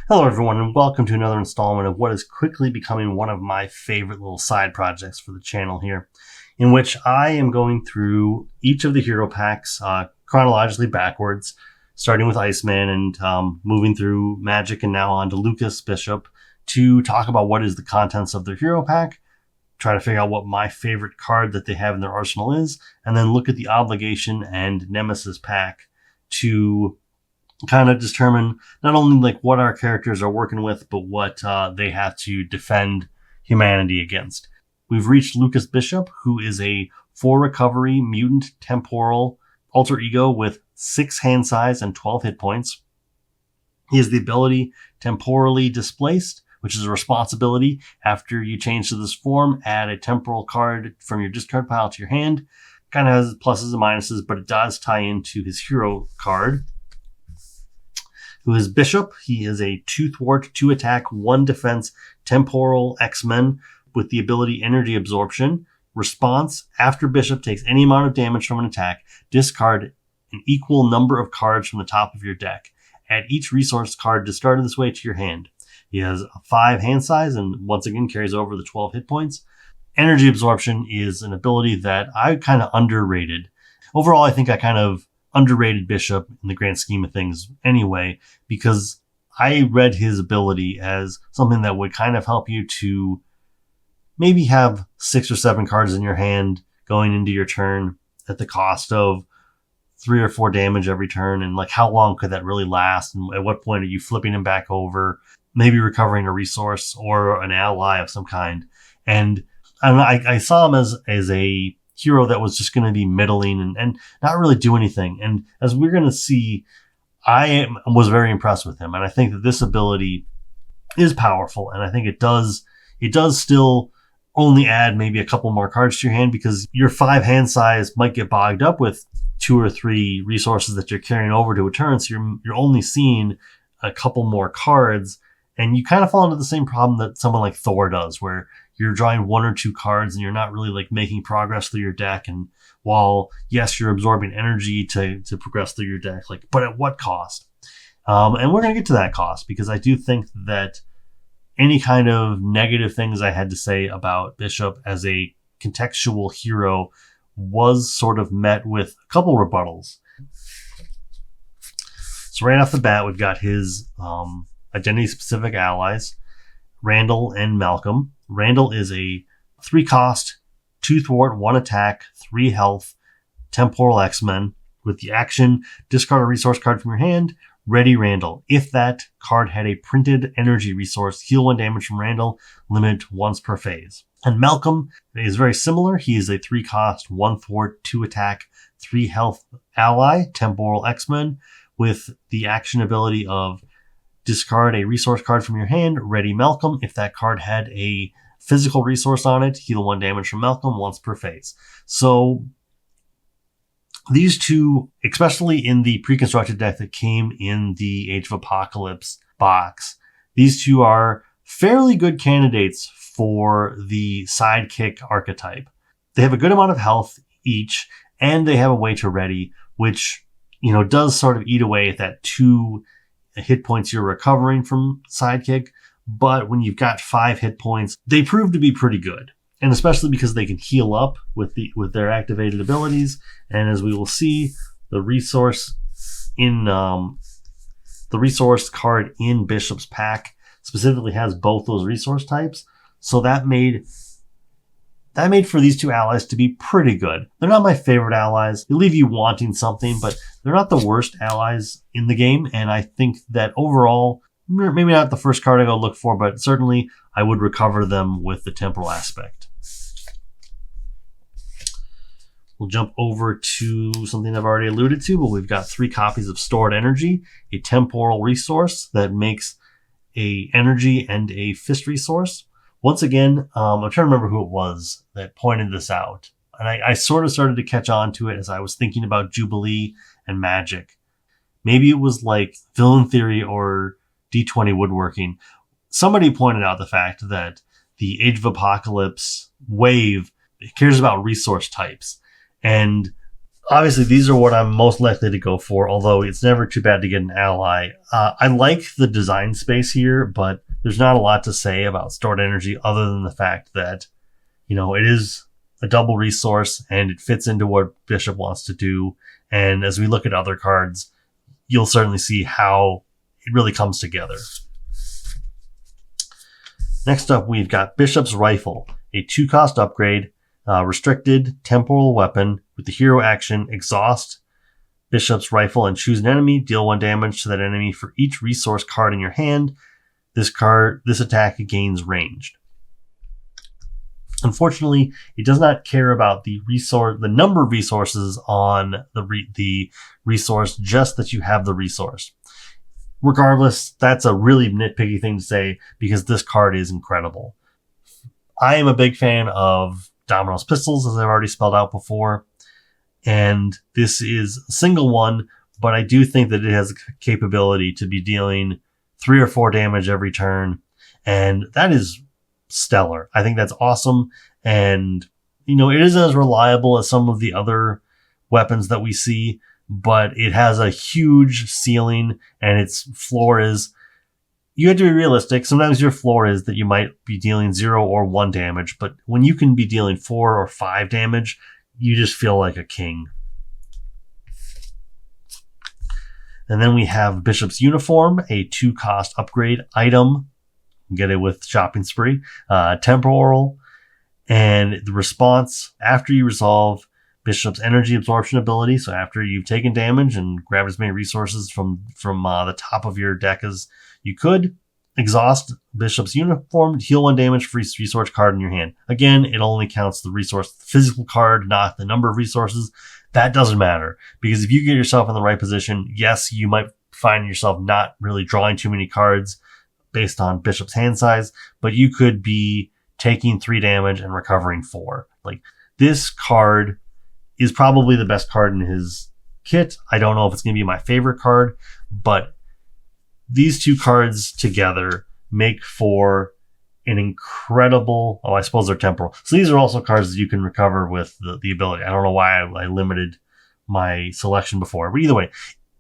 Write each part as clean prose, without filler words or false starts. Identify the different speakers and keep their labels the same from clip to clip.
Speaker 1: Hello everyone and welcome to another installment of what is quickly becoming one of my favorite little side projects for the channel here, in which I am going through each of the hero packs chronologically backwards, starting with Iceman and moving through Magic and now on to Lucas Bishop to talk about what is the contents of their hero pack, try to figure out what my favorite card that they have in their arsenal is, and then look at the Obligation and Nemesis pack to kind of determine not only like what our characters are working with, but what they have to defend humanity against. We've reached Lucas Bishop, who is a 4 recovery mutant temporal alter ego with 6 hand size and 12 hit points. He has the ability Temporally Displaced, which is a responsibility. After you change to this form, add a temporal card from your discard pile to your hand. Kind of has pluses and minuses, but it does tie into his hero card, who is Bishop. He is a 2 thwart, 2 attack, 1 defense temporal X-Men with the ability Energy Absorption. Response: after Bishop takes any amount of damage from an attack, discard an equal number of cards from the top of your deck. Add each resource card discarded this way to your hand. He has a 5 hand size and once again carries over the 12 hit points. Energy Absorption is an ability that I kind of underrated. Overall, I think I kind of underrated Bishop in the grand scheme of things anyway, because I read his ability as something that would kind of help you to maybe have 6 or 7 cards in your hand going into your turn at the cost of 3 or 4 damage every turn. And like, how long could that really last? And at what point are you flipping him back over, maybe recovering a resource or an ally of some kind? And I saw him as a hero that was just going to be middling and not really do anything. And as we're going to see, I was very impressed with him. And I think that this ability is powerful. And I think it does still only add maybe a couple more cards to your hand, because your 5 hand size might get bogged up with 2 or 3 resources that you're carrying over to a turn. So you're only seeing a couple more cards, and you kind of fall into the same problem that someone like Thor does, where you're drawing 1 or 2 cards and you're not really like making progress through your deck. And while yes, you're absorbing energy to progress through your deck, like, but at what cost? And we're going to get to that cost, because I do think that any kind of negative things I had to say about Bishop as a contextual hero was sort of met with a couple rebuttals. So right off the bat, we've got his identity-specific allies, Randall and Malcom. Randall is a 3 cost, 2 thwart, 1 attack, 3 health, temporal X-Men with the action discard a resource card from your hand, ready Randall. If that card had a printed energy resource, heal 1 damage from Randall, limit once per phase. And Malcom is very similar. He is a 3 cost, 1 thwart, 2 attack, 3 health ally, temporal X-Men with the action ability of discard a resource card from your hand, ready Malcom. If that card had a physical resource on it, heal 1 damage from Malcom once per phase. So these two, especially in the pre-constructed deck that came in the Age of Apocalypse box, these two are fairly good candidates for the sidekick archetype. They have a good amount of health each, and they have a way to ready, which, you know, does sort of eat away at that 2 hit points you're recovering from sidekick. But when you've got 5 hit points, they prove to be pretty good. And especially because they can heal up with their activated abilities. And as we will see, the resource card in Bishop's pack specifically has both those resource types. So that made for these two allies to be pretty good. They're not my favorite allies. They leave you wanting something, but they're not the worst allies in the game. And I think that overall, maybe not the first card I go look for, but certainly I would recover them with the temporal aspect. We'll jump over to something I've already alluded to, but we've got 3 copies of Stored Energy, a temporal resource that makes a energy and a fist resource. Once again, I'm trying to remember who it was that pointed this out. And I sort of started to catch on to it as I was thinking about Jubilee and Magic. Maybe it was like Villain Theory or D20 Woodworking. Somebody pointed out the fact that the Age of Apocalypse wave cares about resource types. And Obviously, these are what I'm most likely to go for, although it's never too bad to get an ally. I like the design space here, but there's not a lot to say about stored energy other than the fact that, it is a double resource and it fits into what Bishop wants to do. And as we look at other cards, you'll certainly see how it really comes together. Next up, we've got Bishop's Rifle, a 2-cost upgrade, restricted temporal weapon with the hero action Exhaust Bishop's Rifle and choose an enemy. Deal 1 damage to that enemy for each resource card in your hand. This attack gains ranged. Unfortunately, it does not care about the number of resources on the resource, just that you have the resource. Regardless, that's a really nitpicky thing to say because this card is incredible. I am a big fan of Domino's pistols, as I've already spelled out before, and this is a single one, but I do think that it has the capability to be dealing 3 or 4 damage every turn, and that is stellar. I think that's awesome, and it isn't as reliable as some of the other weapons that we see, but it has a huge ceiling, and its floor is, you have to be realistic. Sometimes your floor is that you might be dealing 0 or 1 damage, but when you can be dealing 4 or 5 damage, you just feel like a king. And then we have Bishop's Uniform, a 2-cost upgrade item. Get it with Shopping Spree. Temporal. And the response, after you resolve Bishop's energy absorption ability, so after you've taken damage and grabbed as many resources from the top of your deck as you could, exhaust Bishop's Uniform, heal 1 damage for each resource card in your hand. Again, it only counts the physical card, not the number of resources. That doesn't matter, because if you get yourself in the right position, yes, you might find yourself not really drawing too many cards based on Bishop's hand size, but you could be taking 3 damage and recovering 4. Like, this card is probably the best card in his kit. I don't know if it's going to be my favorite card, but these 2 cards together make for an incredible... I suppose they're temporal. So these are also cards that you can recover with the ability. I don't know why I limited my selection before, but either way,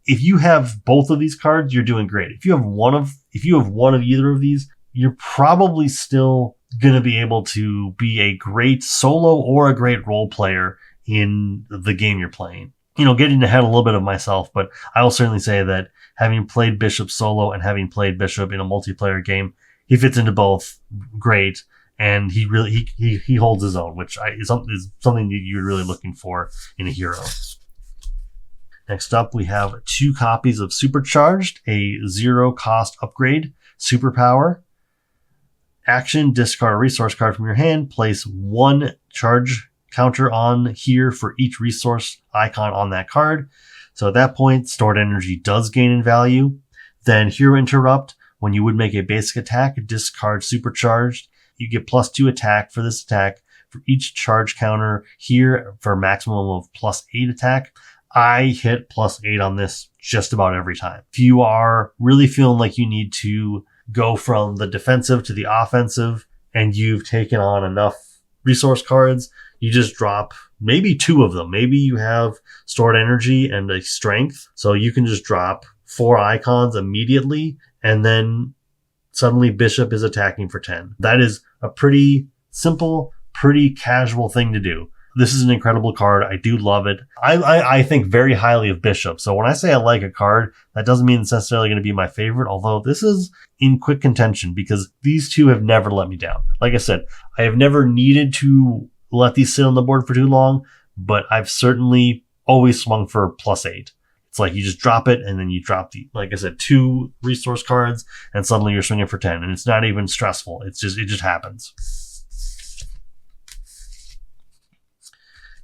Speaker 1: if you have both of these cards, you're doing great. If you have one of either of these, you're probably still going to be able to be a great solo or a great role player in the game you're playing. Getting ahead a little bit of myself, but I will certainly say that having played Bishop solo and having played Bishop in a multiplayer game, he fits into both great, and he holds his own, which is something that you're really looking for in a hero. Next up, we have 2 copies of Supercharged, a 0-cost upgrade, Superpower. Action, discard a resource card from your hand, place 1 charge counter on here for each resource icon on that card. So at that point, stored energy does gain in value. Then Hero Interrupt, when you would make a basic attack, discard Supercharged. You get +2 attack for this attack for each charge counter here for a maximum of +8 attack. I hit +8 on this just about every time. If you are really feeling like you need to go from the defensive to the offensive and you've taken on enough resource cards, you just drop maybe 2 of them. Maybe you have stored energy and a strength, so you can just drop 4 icons immediately, and then suddenly Bishop is attacking for 10. That is a pretty simple, pretty casual thing to do. This is an incredible card. I do love it. I think very highly of Bishop. So when I say I like a card, that doesn't mean it's necessarily going to be my favorite, although this is in quick contention because these 2 have never let me down. Like I said, I have never needed to let these sit on the board for too long, but I've certainly always swung for +8. It's like you just drop it and then you drop like I said, 2 resource cards and suddenly you're swinging for 10, and it's not even stressful. It just happens.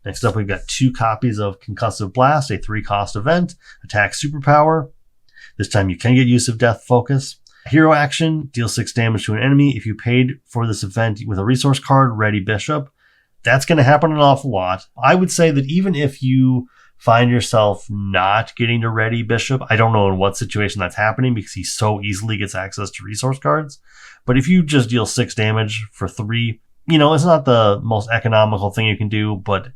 Speaker 1: Next up, we've got 2 copies of Concussive Blast, a 3-cost event. Attack Superpower. This time you can get use of Death Focus. Hero action, deal 6 damage to an enemy. If you paid for this event with a resource card, ready Bishop. That's going to happen an awful lot. I would say that even if you find yourself not getting to ready Bishop, I don't know in what situation that's happening because he so easily gets access to resource cards. But if you just deal 6 damage for 3, it's not the most economical thing you can do, but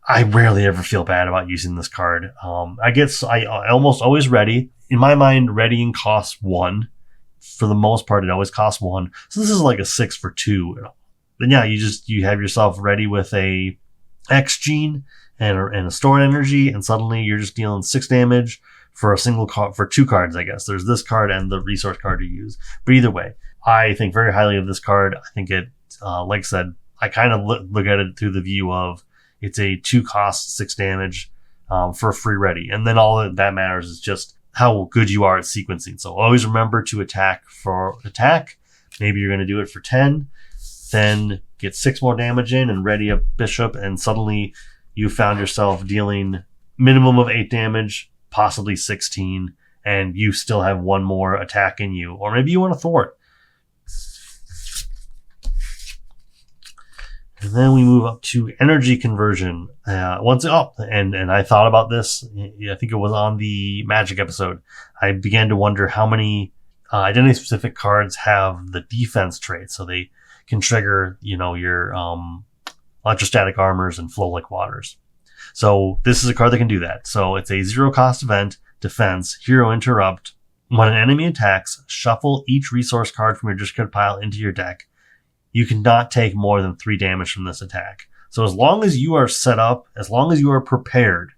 Speaker 1: I rarely ever feel bad about using this card. I almost always ready. In my mind, readying costs 1. For the most part, it always costs 1. So this is like a 6 for 2. Then yeah, you have yourself ready with a X gene and a stored energy, and suddenly you're just dealing 6 damage for a single card, for 2 cards, I guess. There's this card and the resource card you use. But either way, I think very highly of this card. I think it, like I said, I kind of look at it through the view of it's a 2 cost, 6 damage for free ready. And then all that matters is just how good you are at sequencing. So always remember to attack for attack. Maybe you're going to do it for 10, then get 6 more damage in and ready a bishop, and suddenly you found yourself dealing minimum of 8 damage, possibly 16, and you still have 1 more attack in you. Or maybe you want to thwart. And then we move up to energy conversion. And I thought about this. I think it was on the Magic episode. I began to wonder how many identity-specific cards have the defense trait, so they can trigger, your electrostatic armors and flow like waters. So this is a card that can do that. So it's a 0-cost event, defense, hero interrupt. When an enemy attacks, shuffle each resource card from your discard pile into your deck. You cannot take more than 3 damage from this attack. So as long as you are set up, as long as you are prepared,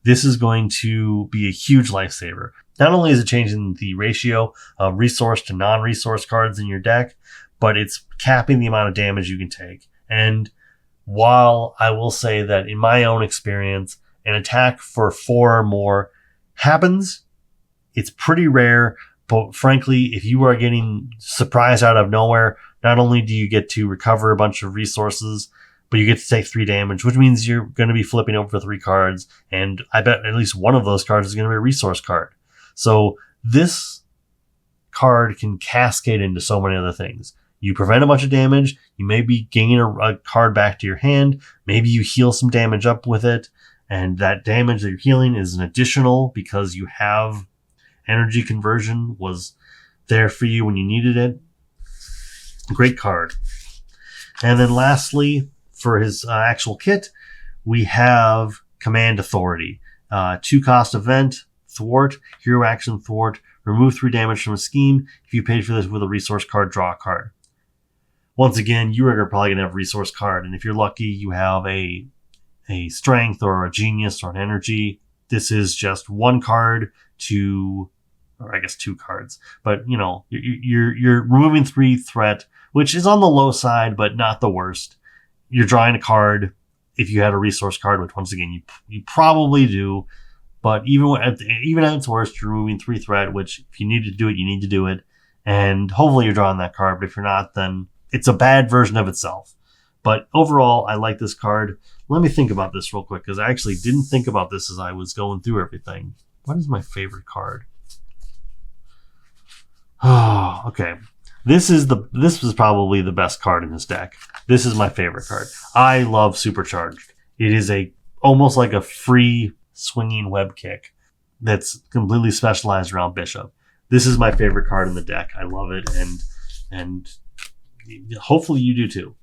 Speaker 1: this is going to be a huge lifesaver. Not only is it changing the ratio of resource to non-resource cards in your deck, but it's capping the amount of damage you can take. And while I will say that in my own experience, an attack for 4 or more happens, it's pretty rare. But frankly, if you are getting surprised out of nowhere, not only do you get to recover a bunch of resources, but you get to take 3 damage, which means you're going to be flipping over 3 cards. And I bet at least one of those cards is going to be a resource card. So this card can cascade into so many other things. You prevent a bunch of damage. You maybe gain a card back to your hand. Maybe you heal some damage up with it. And that damage that you're healing is an additional because you have energy conversion was there for you when you needed it. Great card. And then lastly, for his actual kit, we have Command Authority. 2-cost event, thwart, hero action thwart, remove 3 damage from a scheme. If you paid for this with a resource card, draw a card. Once again, you are probably going to have a resource card. And if you're lucky, you have a strength or a genius or an energy. This is just 1 card to, or I guess 2 cards. But, you're removing 3 threat, which is on the low side, but not the worst. You're drawing a card if you had a resource card, which once again, you probably do. But even at its worst, you're removing 3 threat, which if you need to do it, you need to do it. And hopefully you're drawing that card. But if you're not, then it's a bad version of itself. But overall, I like this card. Let me think about this real quick, because I actually didn't think about this as I was going through everything. What is my favorite card? Oh, okay. This was probably the best card in this deck. This is my favorite card. I love Supercharged. It is almost like a free swinging web kick that's completely specialized around Bishop. This is my favorite card in the deck. I love it, and hopefully you do too.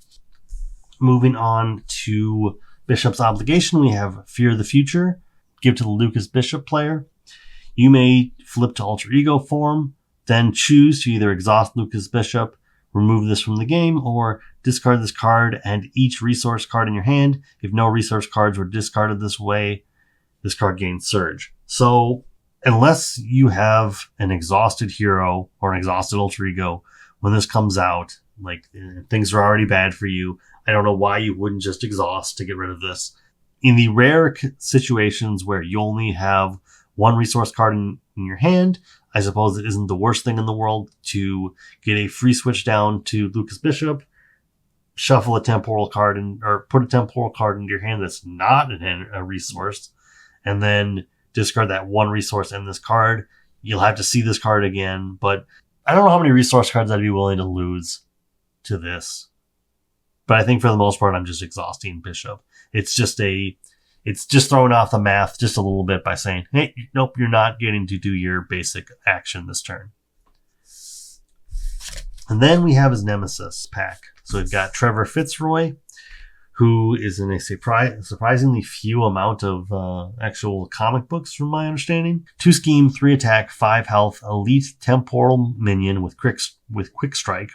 Speaker 1: Moving on to Bishop's Obligation, we have Fear the Future. Give to the Lucas Bishop player. You may flip to Alter Ego form, then choose to either exhaust Lucas Bishop, remove this from the game, or discard this card and each resource card in your hand. If no resource cards were discarded this way, this card gains Surge. So unless you have an exhausted hero or an exhausted Alter Ego, when this comes out, like things are already bad for you, I don't know why you wouldn't just exhaust to get rid of this. In the rare situations where you only have 1 resource card in your hand, I suppose it isn't the worst thing in the world to get a free switch down to Lucas Bishop, shuffle a temporal card or put a temporal card into your hand that's not a resource, and then discard that 1 resource in this card. You'll have to see this card again, but I don't know how many resource cards I'd be willing to lose to this. But I think for the most part, I'm just exhausting Bishop. It's just throwing off the math just a little bit by saying, hey, nope, you're not getting to do your basic action this turn. And then we have his Nemesis pack. So we've got Trevor Fitzroy, who is in a surprisingly few amount of actual comic books, from my understanding. 2 scheme, 3 attack, 5 health, elite temporal minion with quick strike.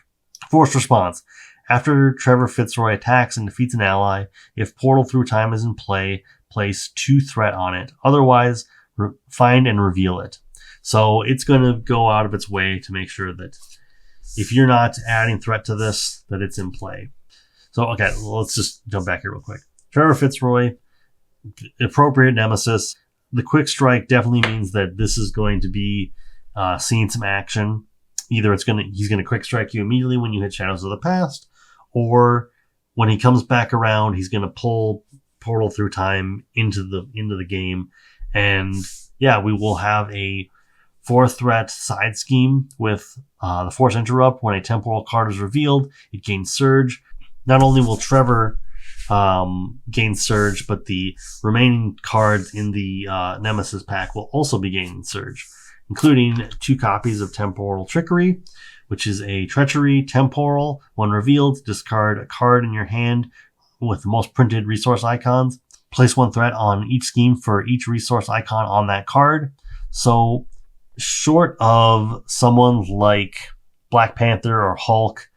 Speaker 1: Forced response. After Trevor Fitzroy attacks and defeats an ally, if Portal Through Time is in play, place 2 threat on it. Otherwise, find and reveal it. So it's going to go out of its way to make sure that if you're not adding threat to this, that it's in play. So, okay, let's just jump back here real quick. Trevor Fitzroy, appropriate Nemesis. The quick strike definitely means that this is going to be seeing some action. Either he's going to quick strike you immediately when you hit Shadows of the Past, or when he comes back around, he's going to pull Portal Through Time into the game. And yeah, we will have a 4 threat side scheme with the Force Interrupt. When a temporal card is revealed, it gains Surge. Not only will Trevor gain Surge, but the remaining cards in the Nemesis pack will also be gaining Surge, including 2 copies of Temporal Trickery, which is a Treachery Temporal. When revealed, discard a card in your hand with the most printed resource icons. Place 1 threat on each scheme for each resource icon on that card. So, short of someone like Black Panther or Hulk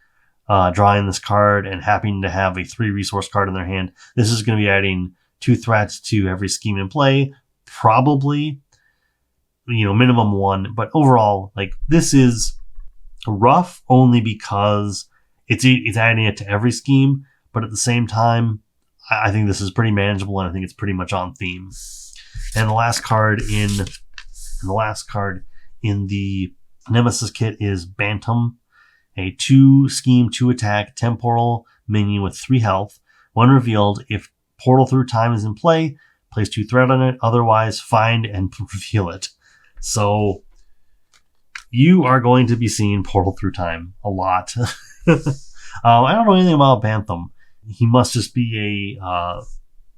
Speaker 1: drawing this card and happening to have a 3 resource card in their hand, this is going to be adding 2 threats to every scheme in play. Probably, minimum 1. But overall, this is rough only because it's adding it to every scheme. But at the same time, I think this is pretty manageable, and I think it's pretty much on theme. And the last card in the Nemesis kit is Bantam, a 2 scheme, 2 attack temporal minion with 3 health. When revealed, if Portal Through Time is in play, place 2 threat on it. Otherwise, find and reveal it. So you are going to be seeing Portal Through Time a lot. I don't know anything about Bantam. He must just be a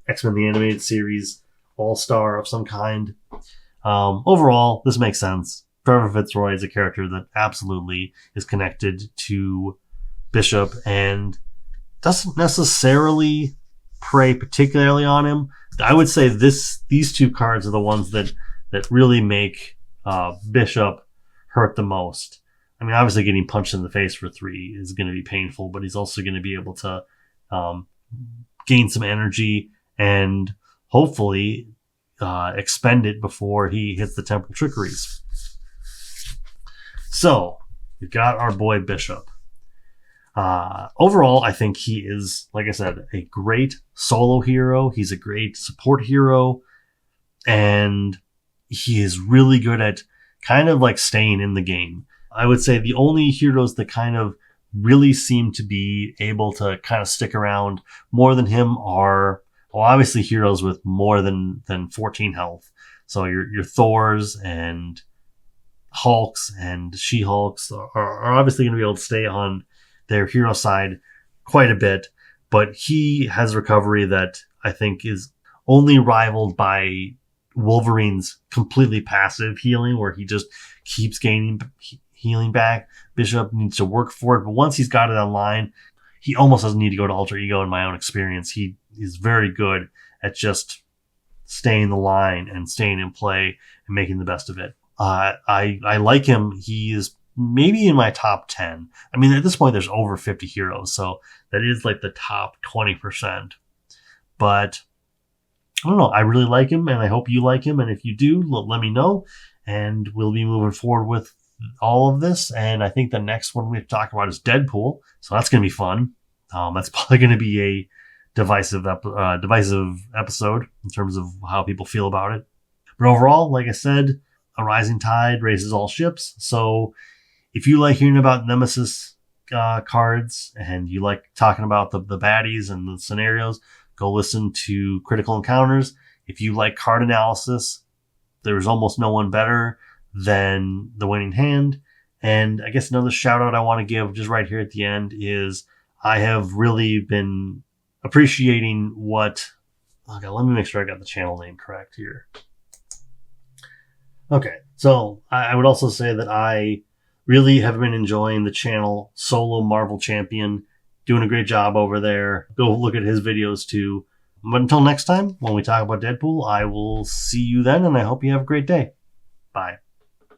Speaker 1: X-Men the Animated Series all-star of some kind. Overall, this makes sense. Trevor Fitzroy is a character that absolutely is connected to Bishop and doesn't necessarily prey particularly on him. I would say these 2 cards are the ones that really make Bishop hurt the most. I mean, obviously getting punched in the face for 3 is going to be painful, but he's also going to be able to gain some energy and hopefully expend it before he hits the Temporal Trickeries. So, we've got our boy Bishop. Overall, I think he is, like I said, a great solo hero. He's a great support hero, and he is really good at kind of staying in the game. I would say the only heroes that kind of really seem to be able to kind of stick around more than him are, obviously heroes with more than 14 health. So your Thors and Hulks and She-Hulks are obviously going to be able to stay on their hero side quite a bit, but he has recovery that I think is only rivaled by Wolverine's completely passive healing, where he just keeps gaining healing back. Bishop needs to work for it, but once he's got it online, he almost doesn't need to go to Alter Ego in my own experience. He is very good at just staying the line and staying in play and making the best of it. I like him. He is maybe in my top 10. I mean, at this point, there's over 50 heroes, so that is the top 20%. But I don't know. I really like him, and I hope you like him. And if you do, let me know, and we'll be moving forward with all of this. And I think the next one we have to talk about is Deadpool, so that's going to be fun. That's probably going to be a divisive episode in terms of how people feel about it. But overall, like I said, a rising tide raises all ships. So if you like hearing about Nemesis cards and you like talking about the baddies and the scenarios, go listen to Critical Encounters. If you like card analysis, there's almost no one better than The Winning Hand. And I guess another shout out I want to give just right here at the end is I have really been appreciating what... Okay, let me make sure I got the channel name correct here. Okay, so I would also say that I really have been enjoying the channel Solo Marvel Champion. doing a great job over there. Go look at his videos too. But until next time, when we talk about Deadpool, I will see you then, and I hope you have a great day. Bye.